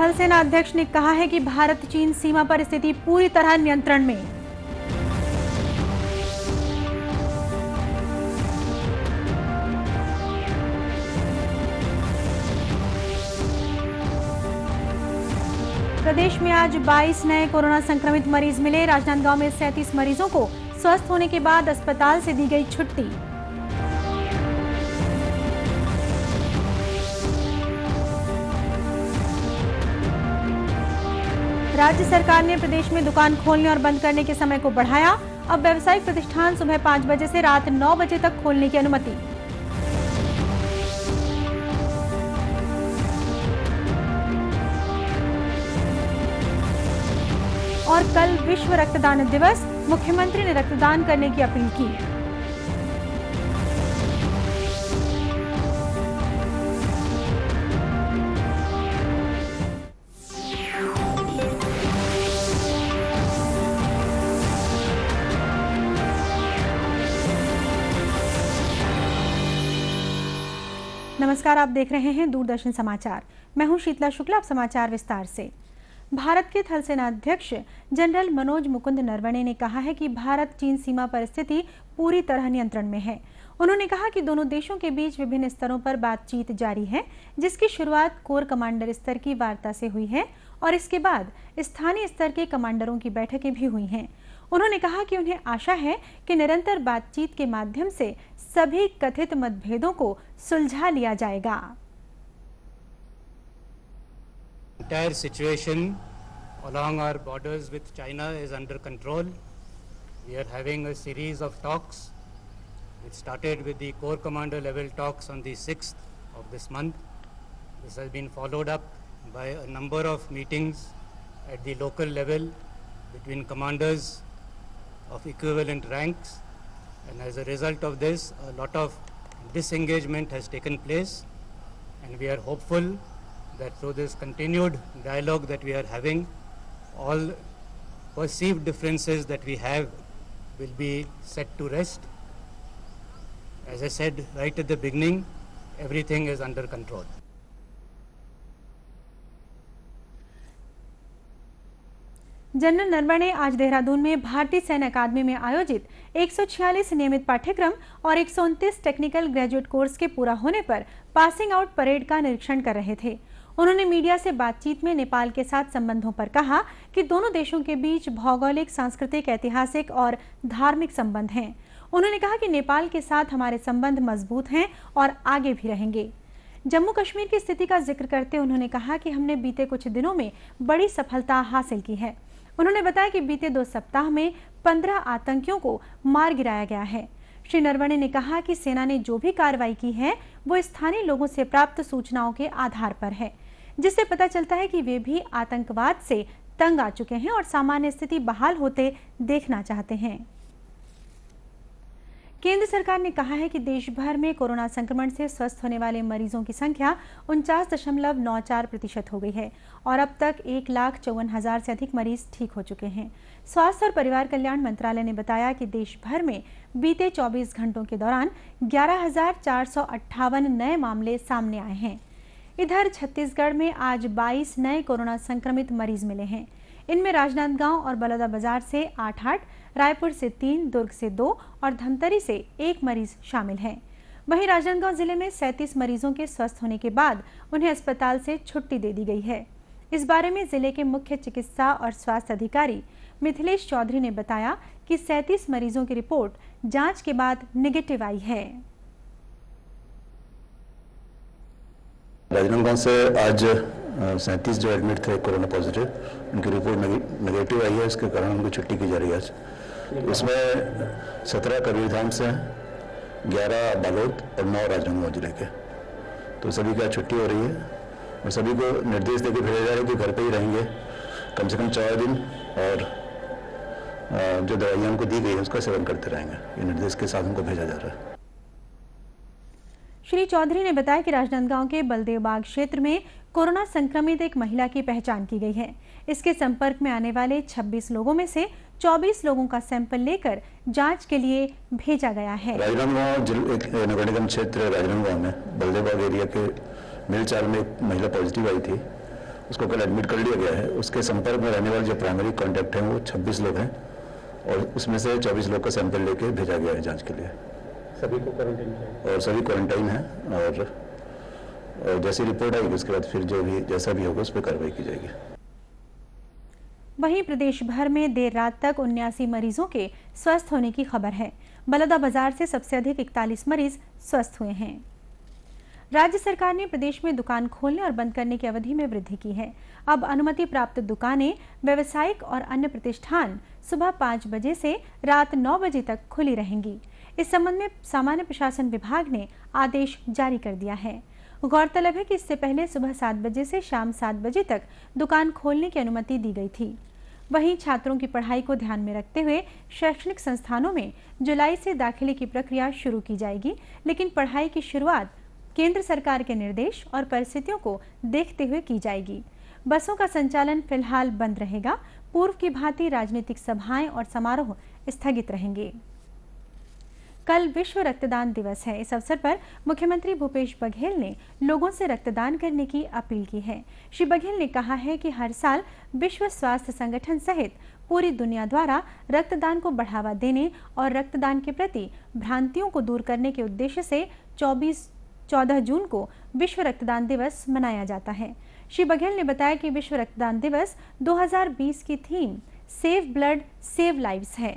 थल सेना अध्यक्ष ने कहा है कि भारत चीन सीमा पर स्थिति पूरी तरह नियंत्रण में। प्रदेश में आज 22 नए कोरोना संक्रमित मरीज मिले। राजनांदगांव में 37 मरीजों को स्वस्थ होने के बाद अस्पताल से दी गई छुट्टी। राज्य सरकार ने प्रदेश में दुकान खोलने और बंद करने के समय को बढ़ाया। अब व्यावसायिक प्रतिष्ठान सुबह 5 बजे से रात 9 बजे तक खोलने की अनुमति। और कल विश्व रक्तदान दिवस, मुख्यमंत्री ने रक्तदान करने की अपील की। नमस्कार, आप देख रहे हैं दूरदर्शन समाचार। मैं हूं शीतला शुक्ला। अब समाचार विस्तार से। भारत के थल सेना अध्यक्ष जनरल मनोज मुकुंद नरवणे ने कहा है कि भारत चीन सीमा पर स्थिति पूरी तरह नियंत्रण में है। उन्होंने कहा कि दोनों देशों के बीच विभिन्न स्तरों पर बातचीत जारी है, जिसकी शुरुआत कोर कमांडर स्तर की वार्ता से हुई है और इसके बाद स्थानीय स्तर के कमांडरों की बैठकें भी हुई हैं। उन्होंने कहा कि उन्हें आशा है कि निरंतर बातचीत के माध्यम से सभी कथित मतभेदों को सुलझा लिया जाएगा। Entire situation along our borders with China is under control. We are having a series of talks. It started with the Corps Commander level talks on the 6th of this month. This has been followed up by a number of meetings at the local level between commanders of equivalent ranks, and as a result of this, a lot of disengagement has taken place, and we are hopeful that through this continued dialogue that we are having, all perceived differences that we have will be set to rest. As I said right at the beginning, everything is under control. General Naravane आज देहरादून में भारतीय सैन्य अकादमी में आयोजित 146 नियमित पाठ्यक्रम और 129 technical graduate course के पूरा होने पर पासिंग आउट परेड का निरीक्षण कर रहे थे। उन्होंने मीडिया से बातचीत में नेपाल के साथ संबंधों पर कहा कि दोनों देशों के बीच भौगोलिक, सांस्कृतिक, ऐतिहासिक और धार्मिक संबंध हैं। उन्होंने कहा कि नेपाल के साथ हमारे संबंध मजबूत हैं और आगे भी रहेंगे। जम्मू कश्मीर की स्थिति का जिक्र करते उन्होंने कहा कि हमने बीते कुछ दिनों में बड़ी सफलता हासिल की है। उन्होंने बताया कि बीते 2 सप्ताह में 15 आतंकियों को मार गिराया गया है। श्री नरवणे ने कहा कि सेना ने जो भी कार्रवाई की है वो स्थानीय लोगों से प्राप्त सूचनाओं के आधार पर है, जिससे पता चलता है कि वे भी आतंकवाद से तंग आ चुके हैं और सामान्य स्थिति बहाल होते देखना चाहते हैं। केंद्र सरकार ने कहा है कि देश भर में कोरोना संक्रमण से स्वस्थ होने वाले मरीजों की संख्या 49.94% हो गई है और अब तक 1,54,000 से अधिक मरीज ठीक हो चुके हैं। स्वास्थ्य और परिवार कल्याण मंत्रालय ने बताया कि देश भर में बीते 24 घंटों के दौरान 11,458 नए मामले सामने आए हैं। इधर छत्तीसगढ़ में आज 22 नए कोरोना संक्रमित मरीज मिले हैं। इनमें राजनांदगांव और बलौदाबाजार से 8, रायपुर से 3, दुर्ग से 2 और धमतरी से 1 मरीज शामिल हैं। वहीं राजनांदगांव जिले में 37 मरीजों के स्वस्थ होने के बाद उन्हें अस्पताल से छुट्टी दे दी गई है। इस बारे में जिले के मुख्य चिकित्सा और स्वास्थ्य अधिकारी मिथिलेश चौधरी ने बताया कि 37 मरीजों की रिपोर्ट जांच के बाद नेगेटिव आई है। राजनांदगांव से आज 37 जो एडमिट थे कोरोना पॉजिटिव, उनकी रिपोर्ट नेगेटिव आई है। इसके कारण उनको छुट्टी की जा रही है आज। इसमें 17 कबीरधाम से, 11 बालोद और 9 राजनांदगांव जिले के। तो सभी का छुट्टी हो रही है और सभी को निर्देश देकर भेजा जा रहा है कि घर पे ही रहेंगे कम से कम 4 दिन और जो दवाइयाँ उनको दी गई है उसका सेवन करते रहेंगे। ये निर्देश के साथ उनको भेजा जा रहा है। श्री चौधरी ने बताया कि राजनांदगांव के बलदेव बाग क्षेत्र में कोरोना संक्रमित एक महिला की पहचान की गई है। इसके संपर्क में आने वाले 26 लोगों में से 24 लोगों का सैंपल लेकर जांच के लिए भेजा गया है। राजनांदगांव नगर निगम क्षेत्र राजनांदगांव में बलदेव बाग एरिया के मिलचाल में एक महिला पॉजिटिव आई थी। उसको कल एडमिट कर लिया गया है। उसके संपर्क में रहने वाले जो प्राइमरी कॉन्टैक्ट हैं वो 26 लोग हैं और उसमें से 24 लोग का सैंपल लेके भेजा गया है जांच के लिए। सभी को क्वारंटाइन है और सभी क्वारंटाइन हैं और जैसी रिपोर्ट आएगी उसके बाद फिर जो भी जैसा भी होगा उस पर कार्रवाई की जाएगी। वहीं प्रदेश भर में देर रात तक 79 मरीजों के स्वस्थ होने की खबर है। बलौदाबाजार से सबसे अधिक 41 मरीज स्वस्थ हुए हैं। राज्य सरकार ने प्रदेश में दुकान खोलने और बंद करने की अवधि में वृद्धि की है। अब अनुमति प्राप्त दुकानें, व्यावसायिक और अन्य प्रतिष्ठान सुबह 5 बजे से रात 9 बजे तक खुली रहेंगी। इस संबंध में सामान्य प्रशासन विभाग ने आदेश जारी कर दिया है। गौरतलब है कि इससे पहले सुबह 7 बजे से शाम 7 बजे तक दुकान खोलने की अनुमति दी गई थी। वहीं छात्रों की पढ़ाई को ध्यान में रखते हुए शैक्षणिक संस्थानों में जुलाई से दाखिले की प्रक्रिया शुरू की जाएगी, लेकिन पढ़ाई की शुरुआत केंद्र सरकार के निर्देश और परिस्थितियों को देखते हुए की जाएगी। बसों का संचालन फिलहाल बंद रहेगा। पूर्व की भांति राजनीतिक सभाएं और समारोह स्थगित रहेंगे। कल विश्व रक्तदान दिवस है। इस अवसर पर मुख्यमंत्री भूपेश बघेल ने लोगों से रक्तदान करने की अपील की है। श्री बघेल ने कहा है कि हर साल विश्व स्वास्थ्य संगठन सहित पूरी दुनिया द्वारा रक्तदान को बढ़ावा देने और रक्तदान के प्रति भ्रांतियों को दूर करने के उद्देश्य से 14 जून को विश्व रक्तदान दिवस मनाया जाता है। श्री बघेल ने बताया कि विश्व रक्तदान दिवस 2020 की theme save blood save lives है।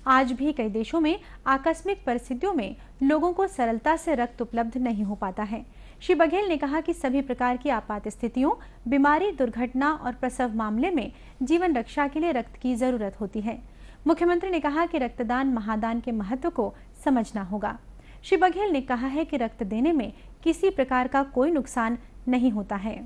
आज भी कई देशों में आकस्मिक परिस्थितियों में लोगों को सरलता से रक्त उपलब्ध नहीं हो पाता है। श्री बघेल ने कहा कि सभी प्रकार की आपात स्थितियों, बीमारी, दुर्घटना और प्रसव मामले में जीवन रक्षा के लिए रक्त की जरूरत होती है। मुख्यमंत्री ने कहा कि रक्तदान महादान के महत्व को समझना होगा। श्री बघेल ने कहा है कि रक्त देने में किसी प्रकार का कोई नुकसान नहीं होता है।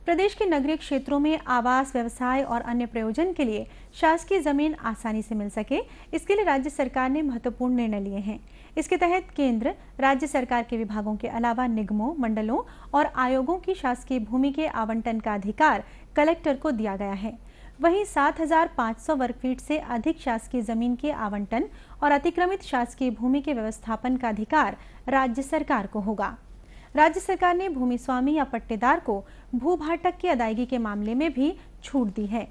प्रदेश के नगरीय क्षेत्रों में आवास, व्यवसाय और अन्य प्रयोजन के लिए शासकीय जमीन आसानी से मिल सके, इसके लिए राज्य सरकार ने महत्वपूर्ण निर्णय लिए हैं। इसके तहत केंद्र, राज्य सरकार के विभागों के अलावा निगमों, मंडलों और आयोगों की शासकीय भूमि के आवंटन का अधिकार कलेक्टर को दिया गया है। वहीं 7,500 वर्ग फीट से अधिक शासकीय जमीन के आवंटन और अतिक्रमित शासकीय भूमि के व्यवस्थापन का अधिकार राज्य सरकार को होगा। राज्य सरकार ने भूमि स्वामी या पट्टेदार को भूभाटक की अदायगी के मामले में भी छूट दी है।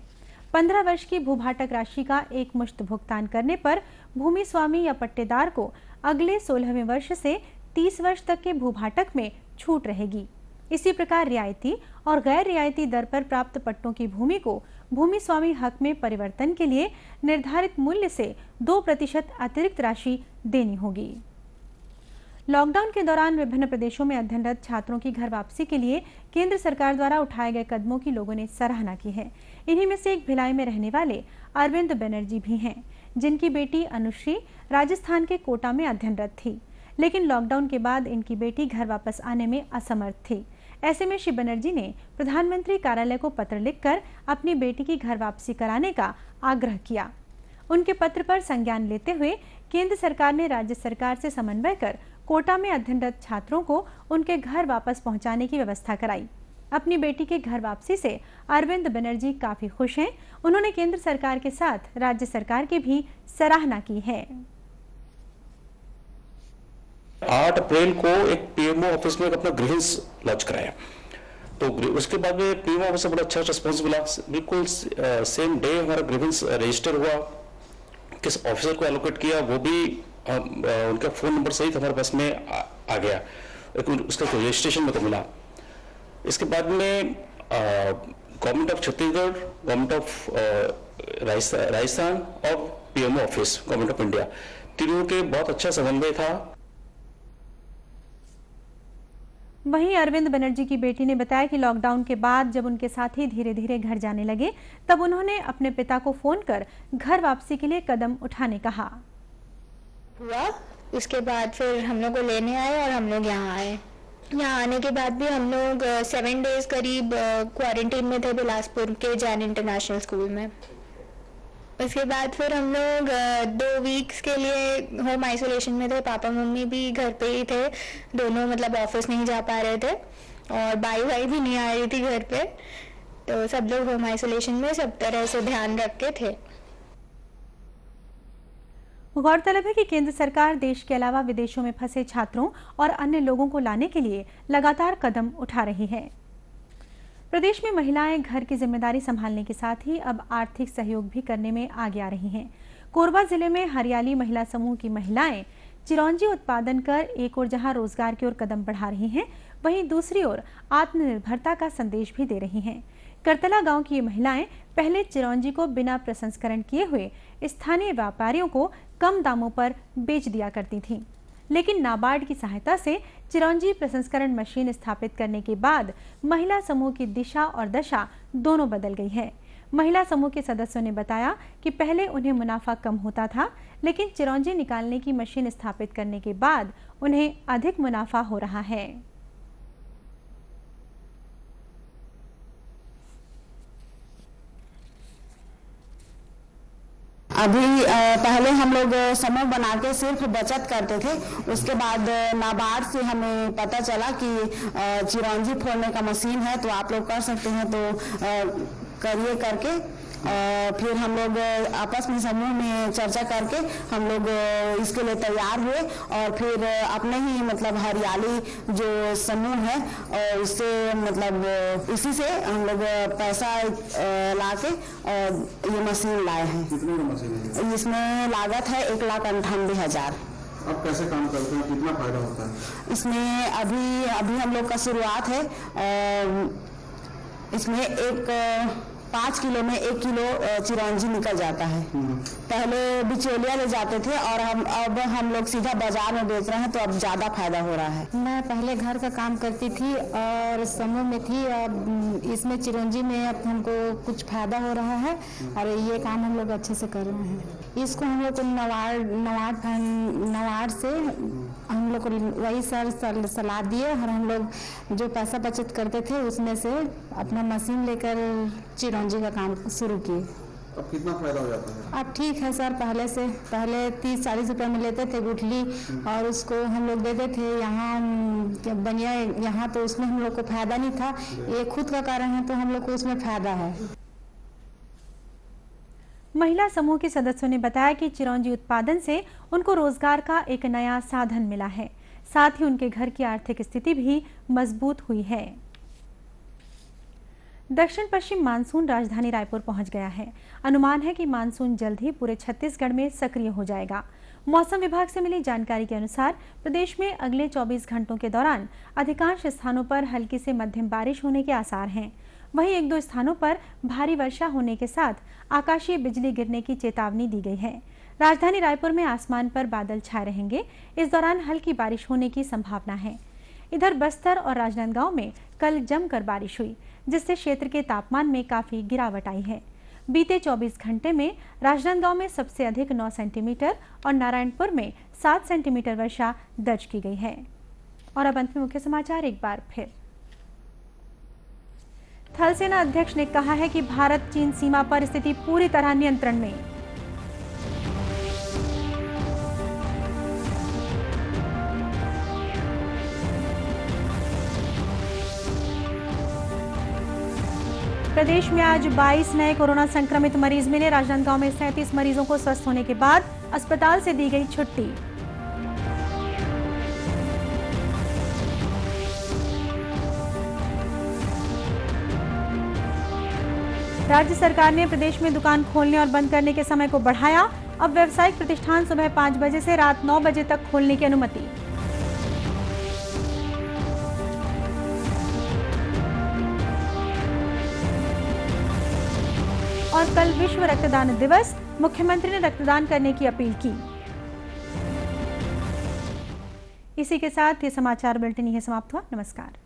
15 वर्ष की भूभाटक राशि का एकमुश्त भुगतान करने पर भूमि स्वामी या पट्टेदार को अगले 16वें वर्ष से 30 वर्ष तक के भूभाटक में छूट रहेगी। इसी प्रकार रियायती और गैर रियायती दर पर प्राप्त पट्टों की भूमि को भूमि स्वामी हक में परिवर्तन के लिए निर्धारित मूल्य से 2% अतिरिक्त राशि देनी होगी। लॉकडाउन के दौरान विभिन्न प्रदेशों में अध्ययनरत छात्रों की घर वापसी के लिए केंद्र सरकार द्वारा उठाए गए कदमों की लोगों ने सराहना की है। इन्हीं में से एक भिलाई में रहने वाले अरविंद बनर्जी भी हैं, जिनकी बेटी अनुश्री राजस्थान के कोटा में अध्ययनरत थी, लेकिन लॉकडाउन के बाद इनकी बेटी घर वापस आने में असमर्थ थी। ऐसे में श्री बनर्जी ने प्रधानमंत्री कार्यालय को पत्र लिखकर अपनी बेटी की घर वापसी कराने का आग्रह किया। उनके पत्र पर संज्ञान लेते हुए केंद्र सरकार ने राज्य सरकार से समन्वय कर कोटा में अध्ययनरत छात्रों को उनके घर वापस पहुंचाने की व्यवस्था कराई। अपनी बेटी के घर वापसी से अरविंद बनर्जी काफी खुश हैं। उन्होंने केंद्र सरकार के साथ राज्य सरकार की भी सराहना की है। 8 अप्रैल को एक पीएमओ ऑफिस में अपना ग्रीवेंस लॉन्च कराया, तो उसके बाद में पीएमओ ऑफिस से बड़ा अच्छा रिस्पॉन्स मिला। बिल्कुल सेम डे हमारा ग्रीवेंस रजिस्टर हुआ, किस ऑफिसर को एलोकेट किया वो भी उनका फोन नंबर सहित हमारे पास में आ गया, उसका रजिस्ट्रेशन में तो मिला। इसके बाद में government of Chhattisgarh, government of Rajasthan और PMO office, government of India, तीनों के बहुत अच्छा समन्वय था। वहीं अरविंद बनर्जी की बेटी ने बताया कि लॉकडाउन के बाद जब उनके साथी धीरे धीरे घर जाने लगे, तब उन्होंने अपने पिता को फोन कर घर वापसी के लिए कदम उठाने कहा। हुआ उसके बाद फिर हम लोग को लेने आए और हम लोग यहाँ आए। यहाँ आने के बाद भी हम लोग 7 डेज करीब क्वारंटीन में थे बिलासपुर के जैन इंटरनेशनल स्कूल में। उसके बाद फिर हम लोग 2 वीक्स के लिए होम आइसोलेशन में थे। पापा मम्मी भी घर पे ही थे, दोनों मतलब ऑफिस नहीं जा पा रहे थे और बाई भी नहीं आ रही थी घर पे, तो सब लोग होम आइसोलेशन में सब तरह से ध्यान रख के थे। गौरतलब है कि केंद्र सरकार देश के अलावा विदेशों में फंसे छात्रों और अन्य लोगों को लाने के लिए लगातार कदम उठा रही है। प्रदेश में महिलाएं घर की जिम्मेदारी संभालने के साथ ही अब आर्थिक सहयोग भी करने में आगे आ रही हैं। कोरबा जिले में हरियाली महिला समूह की महिलाएं चिरौंजी उत्पादन कर एक ओर जहां रोजगार की ओर कदम बढ़ा रही हैं, वहीं दूसरी ओर आत्मनिर्भरता का संदेश भी दे रही हैं। करतला गांव की ये महिलाएं पहले चिरौंजी को बिना प्रसंस्करण किए हुए स्थानीय व्यापारियों को कम दामों पर बेच दिया करती थीं। लेकिन नाबार्ड की सहायता से चिरौंजी प्रसंस्करण मशीन स्थापित करने के बाद महिला समूह की दिशा और दशा दोनों बदल गई है। महिला समूह के सदस्यों ने बताया कि पहले उन्हें मुनाफा कम होता था, लेकिन चिरौंजी निकालने की मशीन स्थापित करने के बाद उन्हें अधिक मुनाफा हो रहा है। अभी पहले हम लोग समूह बना के सिर्फ बचत करते थे। उसके बाद नाबार्ड से हमें पता चला कि चिरौंजी फोड़ने का मशीन है, तो आप लोग कर सकते हैं, तो करिए करके फिर हम लोग आपस में समूह में चर्चा करके हम लोग इसके लिए तैयार हुए और फिर अपने ही मतलब हरियाली जो समूह है और उससे मतलब उसी से हम लोग पैसा ला के ये मशीन लाए हैं। कितने का मशीन है? इसमें लागत है 1,98,000। अब कैसे काम करते हैं, कितना फायदा होता है इसमें? अभी हम लोग का शुरुआत है। इसमें 5 किलो में 1 किलो चिरौंजी निकल जाता है। पहले बिचौलिया ले जाते थे और अब हम लोग सीधा बाजार में बेच रहे हैं, तो अब ज़्यादा फायदा हो रहा है। मैं पहले घर का काम करती थी और समूह में थी। अब इसमें चिरौंजी में अब हमको कुछ फायदा हो रहा है और ये काम हम लोग अच्छे से कर रहे हैं। इसको हम लोग को नवाड़ से हम लोग को वही सर सलाह दिए और हम लोग जो पैसा बचत करते थे उसमें से अपना मशीन लेकर चिरौंजी का काम शुरू किए। अब कितना फायदा हो जाता है? अब ठीक है सर, पहले 30-40 रुपये में लेते थे गुठली और उसको हम लोग देते थे। यहाँ बनिया यहाँ तो उसमें हम लोग को फायदा नहीं था। ये खुद का कारण है तो हम लोग को उसमें फायदा है। महिला समूह के सदस्यों ने बताया कि चिरौंजी उत्पादन से उनको रोजगार का एक नया साधन मिला है, साथ ही उनके घर की आर्थिक स्थिति भी मजबूत हुई है। दक्षिण पश्चिम मानसून राजधानी रायपुर पहुंच गया है। अनुमान है कि मानसून जल्द ही पूरे छत्तीसगढ़ में सक्रिय हो जाएगा। मौसम विभाग से मिली जानकारी के अनुसार प्रदेश में अगले 24 घंटों के दौरान अधिकांश स्थानों पर हल्की से मध्यम बारिश होने के आसार हैं। वहीं 1-2 स्थानों पर भारी वर्षा होने के साथ आकाशीय बिजली गिरने की चेतावनी दी गई है। राजधानी रायपुर में आसमान पर बादल छाए रहेंगे। इस दौरान हल्की बारिश होने की संभावना है। इधर बस्तर और राजनांदगांव में कल जमकर बारिश हुई, जिससे क्षेत्र के तापमान में काफी गिरावट आई है। बीते 24 घंटे में राजनांदगांव में सबसे अधिक 9 सेंटीमीटर और नारायणपुर में 7 सेंटीमीटर वर्षा दर्ज की गई है। और अब अंत में मुख्य समाचार एक बार फिर। थल सेना अध्यक्ष ने कहा है कि भारत चीन सीमा पर स्थिति पूरी तरह नियंत्रण में। प्रदेश में आज 22 नए कोरोना संक्रमित मरीज मिले। राजनांदगांव में 37 मरीजों को स्वस्थ होने के बाद अस्पताल से दी गई छुट्टी। राज्य सरकार ने प्रदेश में दुकान खोलने और बंद करने के समय को बढ़ाया। अब व्यावसायिक प्रतिष्ठान सुबह 5 बजे से रात 9 बजे तक खोलने की अनुमति। और कल विश्व रक्तदान दिवस, मुख्यमंत्री ने रक्तदान करने की अपील की। इसी के साथ ये समाचार बुलेटिन यहीं समाप्त हुआ। नमस्कार।